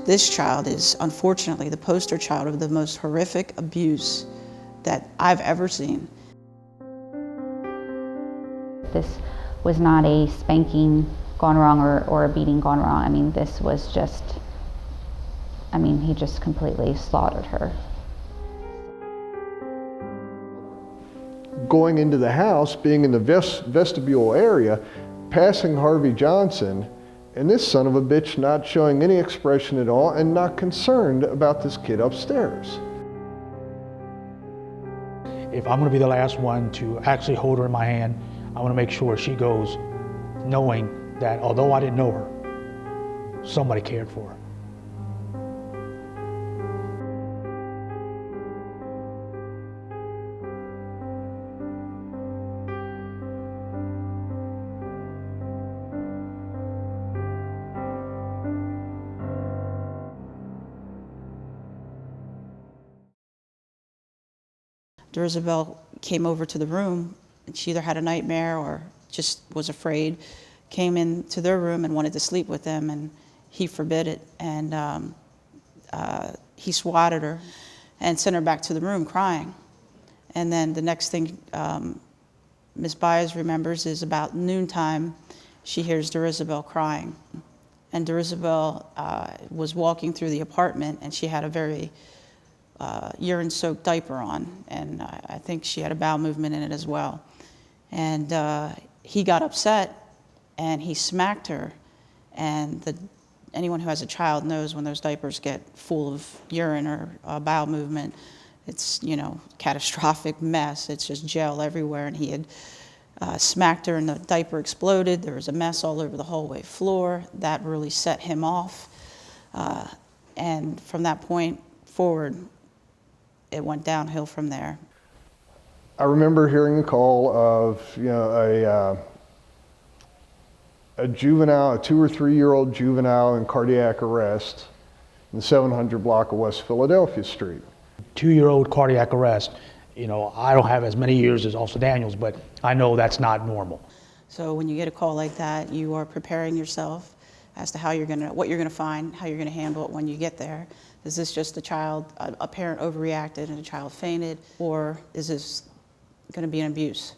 This child is unfortunately the poster child of the most horrific abuse that I've ever seen. This was not a spanking gone wrong or a beating gone wrong. I mean, this was just, he just completely slaughtered her. Going into the house, being in the vestibule area, passing Harvey Johnson, and this son of a bitch not showing any expression at all and not concerned about this kid upstairs. If I'm gonna be the last one to actually hold her in my hand, I wanna make sure she goes knowing that although I didn't know her, somebody cared for her. Darisabel came over to the room, and she either had a nightmare or just was afraid, came into their room and wanted to sleep with them, and he forbid it, and he swatted her and sent her back to the room crying. And then the next thing Ms. Baez remembers is about noontime, she hears Darisabel crying. And Darisabel was walking through the apartment, and she had a very urine-soaked diaper on, and I think she had a bowel movement in it as well. And he got upset, and he smacked her, and anyone who has a child knows when those diapers get full of urine or bowel movement, it's, catastrophic mess. It's just gel everywhere, and he had smacked her, and the diaper exploded. There was a mess all over the hallway floor. That really set him off, and from that point forward, it went downhill from there. I remember hearing the call of, a juvenile, a 2 or 3 year old juvenile in cardiac arrest in the 700 block of West Philadelphia Street. 2-year-old cardiac arrest. I don't have as many years as Officer Daniels, but I know that's not normal. So when you get a call like that, you are preparing yourself as to what you're gonna find, how you're gonna handle it when you get there. Is this just a parent overreacted and a child fainted, or is this gonna be an abuse?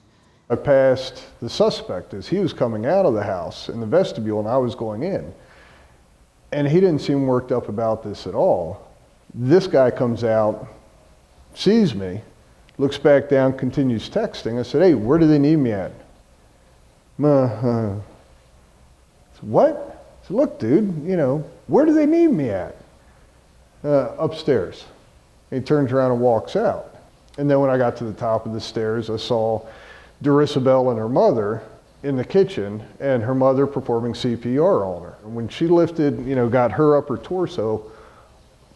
I passed the suspect as he was coming out of the house in the vestibule, and I was going in. And he didn't seem worked up about this at all. This guy comes out, sees me, looks back down, continues texting. I said, "Hey, where do they need me at?" What? I said, "Look, dude, where do they need me at?" Upstairs. And he turns around and walks out. And then when I got to the top of the stairs, I saw Darisabel and her mother in the kitchen, and her mother performing CPR on her. And when she lifted, got her upper torso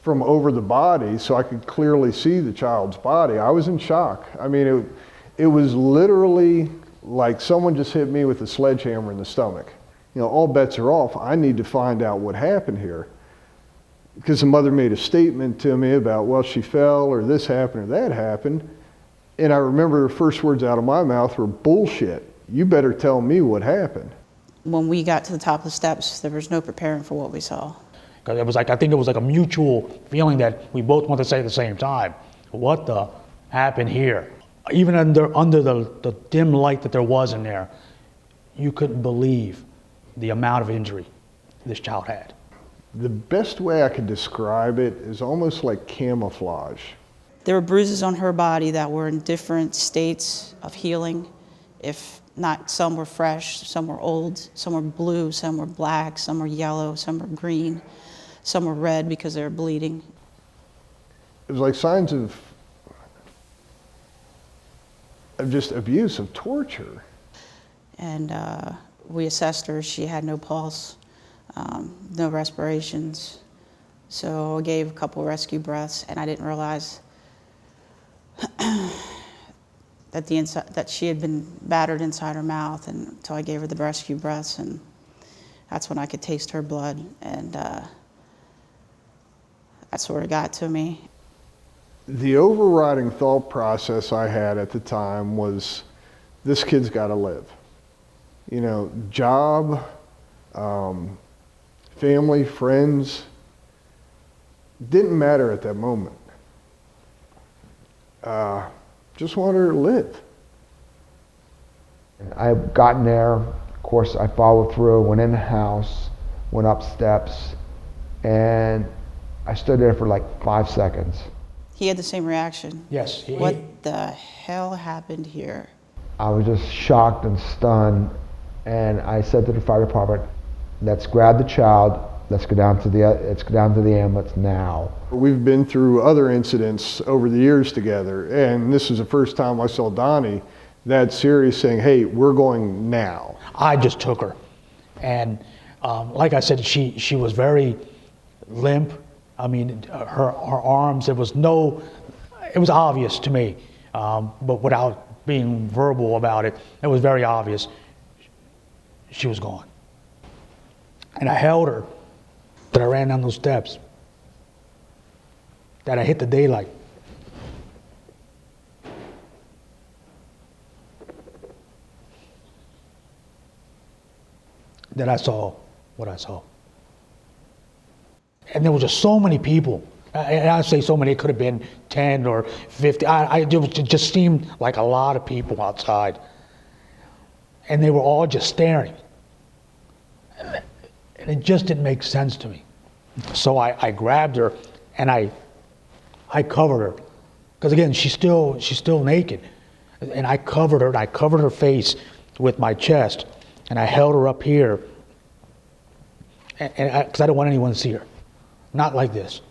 from over the body so I could clearly see the child's body, I was in shock. It was literally like someone just hit me with a sledgehammer in the stomach. All bets are off. I need to find out what happened here. Because the mother made a statement to me about, well, she fell, or this happened, or that happened. And I remember the first words out of my mouth were, "Bullshit. You better tell me what happened." When we got to the top of the steps, there was no preparing for what we saw. Because I think it was like a mutual feeling that we both want to say at the same time, what the happened here? Even under the dim light that there was in there, you couldn't believe the amount of injury this child had. The best way I could describe it is almost like camouflage. There were bruises on her body that were in different states of healing. If not, some were fresh, some were old, some were blue, some were black, some were yellow, some were green, some were red because they were bleeding. It was like signs of just abuse, of torture. And we assessed her. She had no pulse, no respirations. So I gave a couple rescue breaths, and I didn't realize that she had been battered inside her mouth until I gave her the rescue breaths, and that's when I could taste her blood, and that sort of got to me. The overriding thought process I had at the time was, this kid's got to live. Job, family, friends, Didn't matter at that moment. Just wanted her to live. I had gotten there, of course I followed through, went in the house, went up steps, and I stood there for like 5 seconds. He had the same reaction. Yes. What the hell happened here? I was just shocked and stunned, and I said to the fire department, let's grab the child, let's go down to the ambulance now. We've been through other incidents over the years together, and this is the first time I saw Donnie that serious, saying, hey, we're going now. I just took her. And like I said, she was very limp. I mean, her arms, it was obvious to me, but without being verbal about it, it was very obvious. She was gone. And I held her, that I ran down those steps, that I hit the daylight. That I saw what I saw. And there was just so many people. And I say so many, it could have been 10 or 50. It just seemed like a lot of people outside. And they were all just staring. And it just didn't make sense to me. So I grabbed her and I covered her. Because again, she's still naked. And I covered her, and I covered her face with my chest. And I held her up here, because I don't want anyone to see her. Not like this.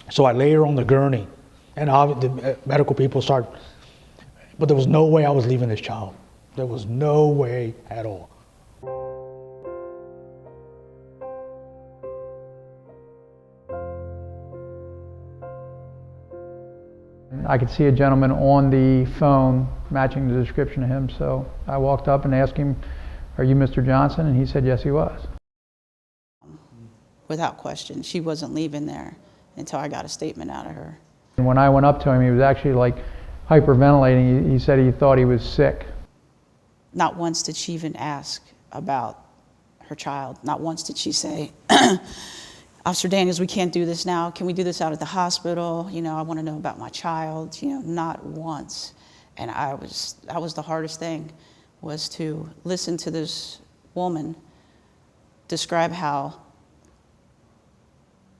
So I laid her on the gurney, and the medical people started, but there was no way I was leaving this child. There was no way at all. I could see a gentleman on the phone matching the description of him, so I walked up and asked him, "Are you Mr. Johnson?" And he said, yes, he was. Without question, she wasn't leaving there until I got a statement out of her. And when I went up to him, he was actually like hyperventilating. He said he thought he was sick. Not once did she even ask about her child. Not once did she say, Officer Daniels, we can't do this now. Can we do this out at the hospital? You know, I want to know about my child. You know, not once. And that was the hardest thing, was to listen to this woman describe how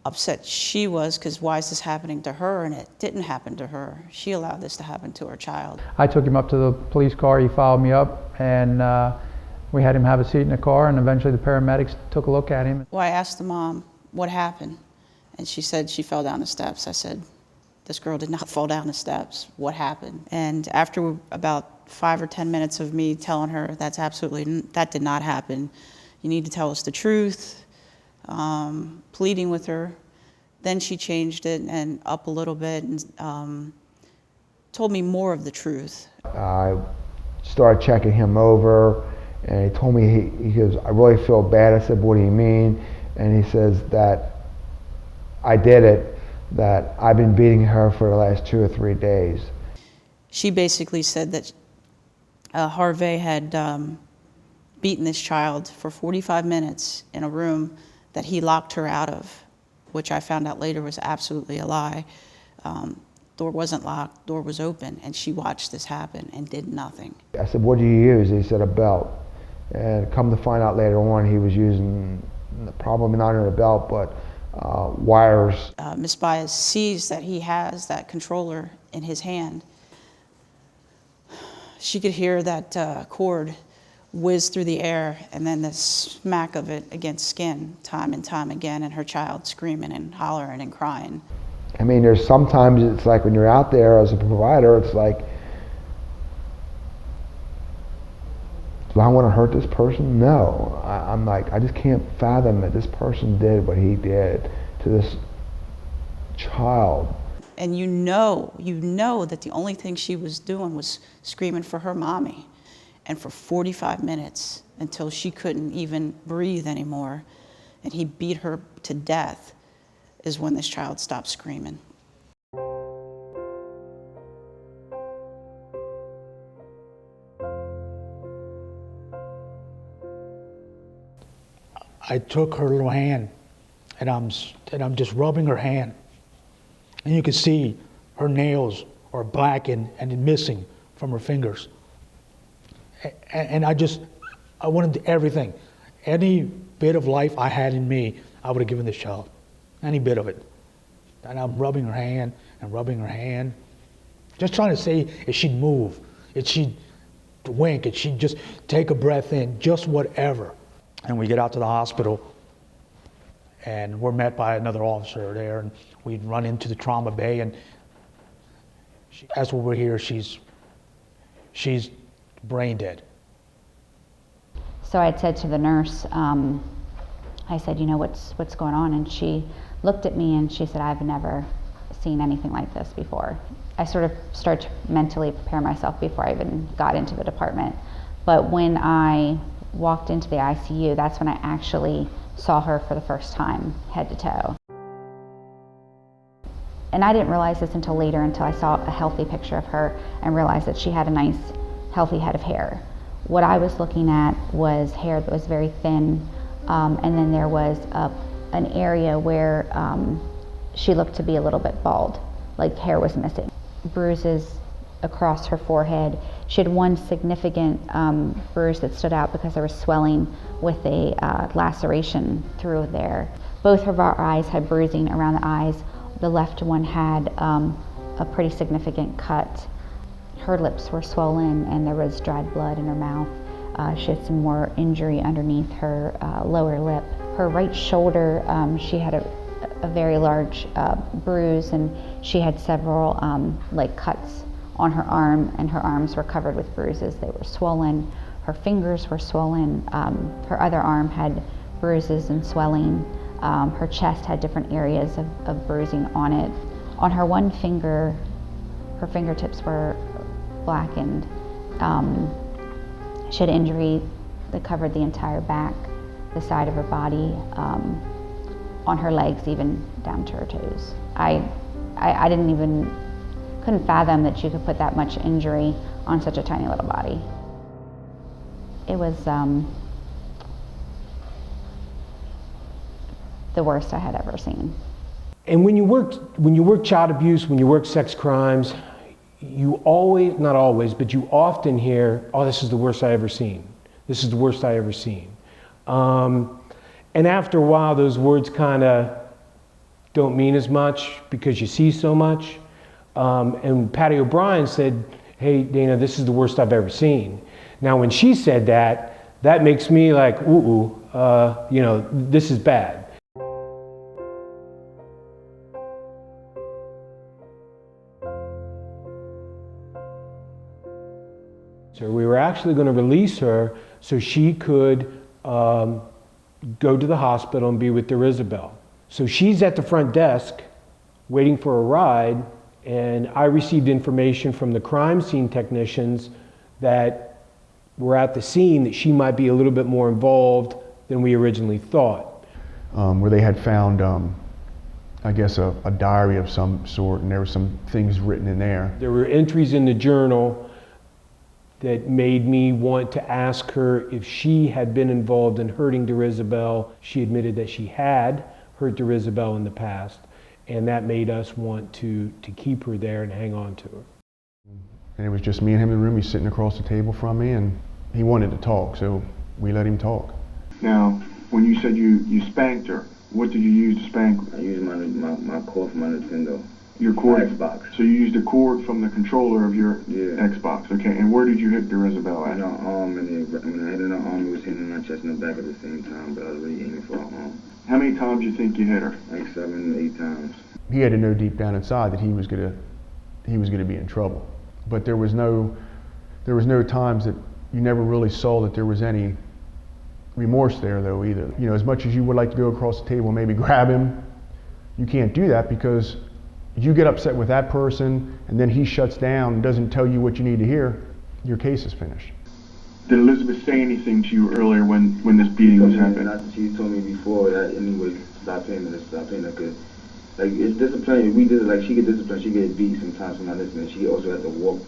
upset she was, because why is this happening to her? And it didn't happen to her. She allowed this to happen to her child. I took him up to the police car. He followed me up, and we had him have a seat in the car, and eventually the paramedics took a look at him. Well, I asked the mom, what happened? And she said she fell down the steps. I said, this girl did not fall down the steps. What happened? And after about 5 or 10 minutes of me telling her that did not happen. You need to tell us the truth, pleading with her. Then she changed it and up a little bit and told me more of the truth. I started checking him over, and he told me, he goes, I really feel bad. I said, what do you mean? And he says that I did it, that I've been beating her for the last 2 or 3 days. She basically said that Harvey had beaten this child for 45 minutes in a room that he locked her out of, which I found out later was absolutely a lie. Door wasn't locked, door was open, and she watched this happen and did nothing. I said, what do you use? He said, a belt. And come to find out later on, he was using, probably not in a belt, but wires. Ms. Baez sees that he has that controller in his hand. She could hear that cord whiz through the air, and then the smack of it against skin time and time again, and her child screaming and hollering and crying. I mean, there's sometimes it's like when you're out there as a provider, it's like, do I want to hurt this person? No. I'm like, I just can't fathom that this person did what he did to this child. And you know that the only thing she was doing was screaming for her mommy. And for 45 minutes, until she couldn't even breathe anymore, and he beat her to death, is when this child stopped screaming. I took her little hand, and I'm just rubbing her hand and you could see her nails are black and missing from her fingers. And I wanted everything. Any bit of life I had in me, I would have given this child. Any bit of it. And I'm rubbing her hand and rubbing her hand. Just trying to see if she'd move, if she'd wink, if she'd just take a breath in, just whatever. And we get out to the hospital, and we're met by another officer there, and we run into the trauma bay, and as we're here, she's brain dead. So I had said to the nurse, I said, you know, what's going on? And she looked at me and she said, I've never seen anything like this before. I sort of started to mentally prepare myself before I even got into the department. But when I walked into the ICU, that's when I actually saw her for the first time, head to toe. And I didn't realize this until later, until I saw a healthy picture of her and realized that she had a nice, healthy head of hair. What I was looking at was hair that was very thin, and then there was an area where she looked to be a little bit bald, like hair was missing. Bruises across her forehead. She had one significant bruise that stood out because there was swelling with a laceration through there. Both of our eyes had bruising around the eyes. The left one had a pretty significant cut. Her lips were swollen and there was dried blood in her mouth. She had some more injury underneath her lower lip. Her right shoulder, she had a very large bruise, and she had several like cuts on her arm, and her arms were covered with bruises. They were swollen. Her fingers were swollen. Her other arm had bruises and swelling. Her chest had different areas of bruising on it. On her one finger, her fingertips were blackened. She had injury that covered the entire back, the side of her body, on her legs, even down to her toes. I couldn't fathom that you could put that much injury on such a tiny little body. It was the worst I had ever seen. And when you work child abuse, when you work sex crimes, you always, not always, but you often hear, oh, this is the worst I ever seen. This is the worst I ever seen. And after a while, those words kind of don't mean as much because you see so much. And Patty O'Brien said, hey, Dana, this is the worst I've ever seen. Now, when she said that, that makes me like, ooh, you know, this is bad. So we were actually going to release her so she could go to the hospital and be with Darisabel. So she's at the front desk waiting for a ride, and I received information from the crime scene technicians that were at the scene that she might be a little bit more involved than we originally thought. Where they had found, I guess, a diary of some sort, and there were some things written in there. There were entries in the journal that made me want to ask her if she had been involved in hurting Darisabel. She admitted that she had hurt Darisabel in the past, and that made us want to keep her there and hang on to her. And it was just me and him in the room. He's sitting across the table from me, and he wanted to talk, so we let him talk. Now, when you said you spanked her, what did you use to spank her? I used my cord from my Nintendo. Your cord? Xbox. So you used a cord from the controller of your Xbox, okay. And where did you hit Darisabel at? In her arm, and when I hit her arm, it was hitting her chest and her back at the same time, but I was really aiming for her arm. How many times do you think you hit her? Like 7, 8 times. He had to know deep down inside that he was gonna be in trouble. But there was no times that you never really saw that there was any remorse there, though, either. You know, as much as you would like to go across the table and maybe grab him, you can't do that because you get upset with that person and then he shuts down and doesn't tell you what you need to hear, your case is finished. Did Elizabeth say anything to you earlier when this beating was happening? She told me before that anyway, stop paying her, because like it's discipline. We did it like she get disciplined, she get beat sometimes for not listening. She also had to walk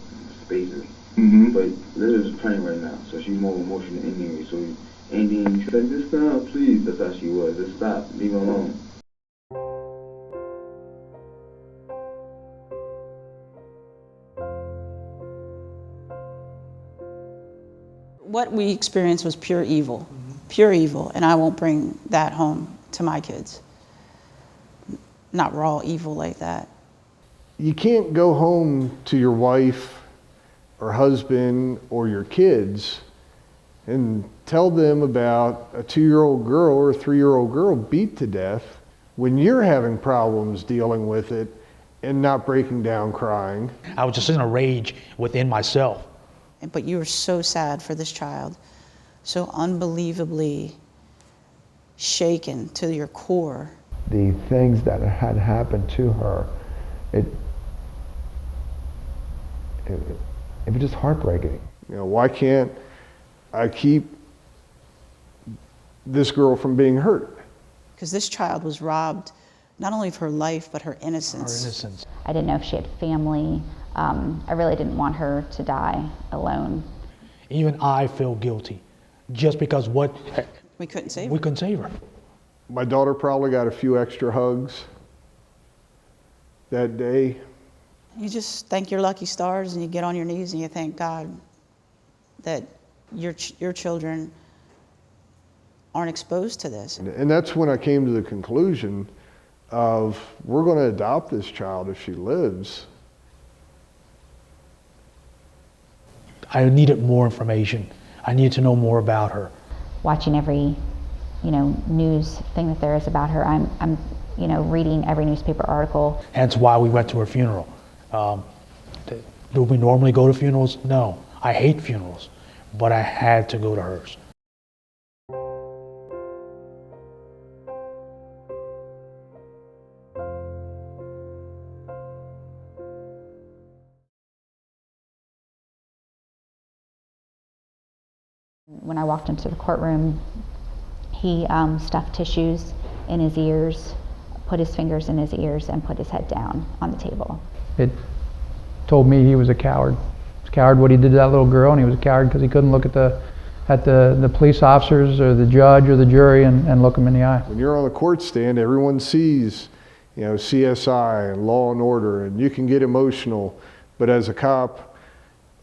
spaces. Mm-hmm. But Elizabeth's praying right now, so she's more emotional anyway. So Andy, she said, just stop, please. That's how she was. Just stop, leave her alone. What we experienced was pure evil, pure evil, and I won't bring that home to my kids. Not raw evil like that. You can't go home to your wife or husband or your kids and tell them about a 2-year-old girl or a 3-year-old girl beat to death when you're having problems dealing with it and not breaking down crying. I was just in a rage within myself. But you were so sad for this child, so unbelievably shaken to your core. The things that had happened to her, it was just heartbreaking. You know, why can't I keep this girl from being hurt? Because this child was robbed not only of her life, but her innocence. Her innocence. I didn't know if she had family. I really didn't want her to die alone. Even I feel guilty, just because We couldn't save her. we couldn't save her. My daughter probably got a few extra hugs that day. You just thank your lucky stars and you get on your knees and you thank God that your children aren't exposed to this. And that's when I came to the conclusion of, we're going to adopt this child if she lives. I needed more information. I needed to know more about her. Watching every, news thing that there is about her, I'm reading every newspaper article. Hence why we went to her funeral. Do we normally go to funerals? No. I hate funerals, but I had to go to hers. When I walked into the courtroom, he stuffed tissues in his ears, put his fingers in his ears, and put his head down on the table. It told me he was a coward. He was a coward what he did to that little girl, and he was a coward because he couldn't look at the police officers or the judge or the jury and look them in the eye. When you're on the court stand, everyone sees, CSI and Law and Order, and you can get emotional, but as a cop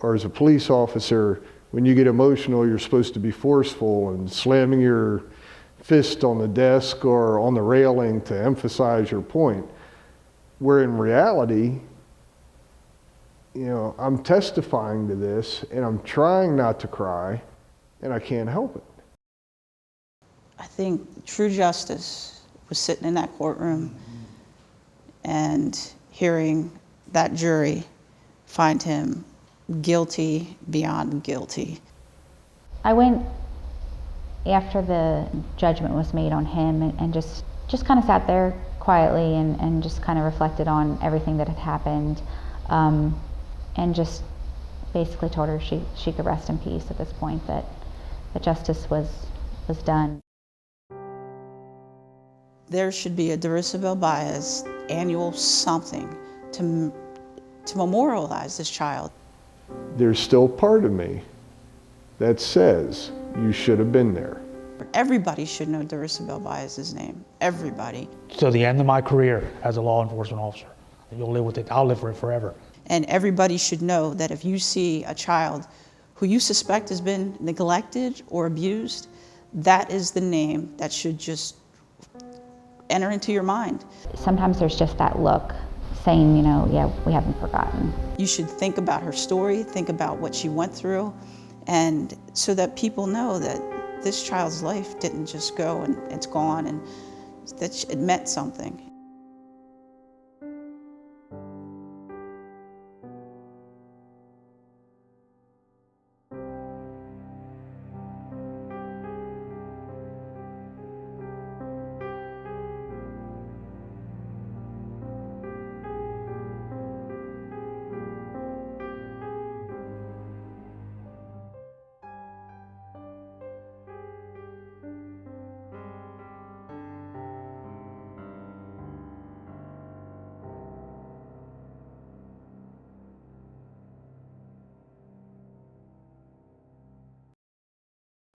or as a police officer, when you get emotional, you're supposed to be forceful and slamming your fist on the desk or on the railing to emphasize your point. Where in reality, I'm testifying to this and I'm trying not to cry and I can't help it. I think true justice was sitting in that courtroom and hearing that jury find him guilty beyond guilty. I went after the judgment was made on him and just kind of sat there quietly and just kind of reflected on everything that had happened, and just basically told her she could rest in peace at this point, that justice was done. There should be a Darisabel Baez annual something to memorialize this child. There's still part of me that says you should have been there. Everybody should know Darisabel Baez's name. Everybody. To the end of my career as a law enforcement officer. You'll live with it. I'll live for it forever. And everybody should know that if you see a child who you suspect has been neglected or abused, that is the name that should just enter into your mind. Sometimes there's just that look saying, yeah, we haven't forgotten. You should think about her story, think about what she went through, and so that people know that this child's life didn't just go and it's gone, and that it meant something.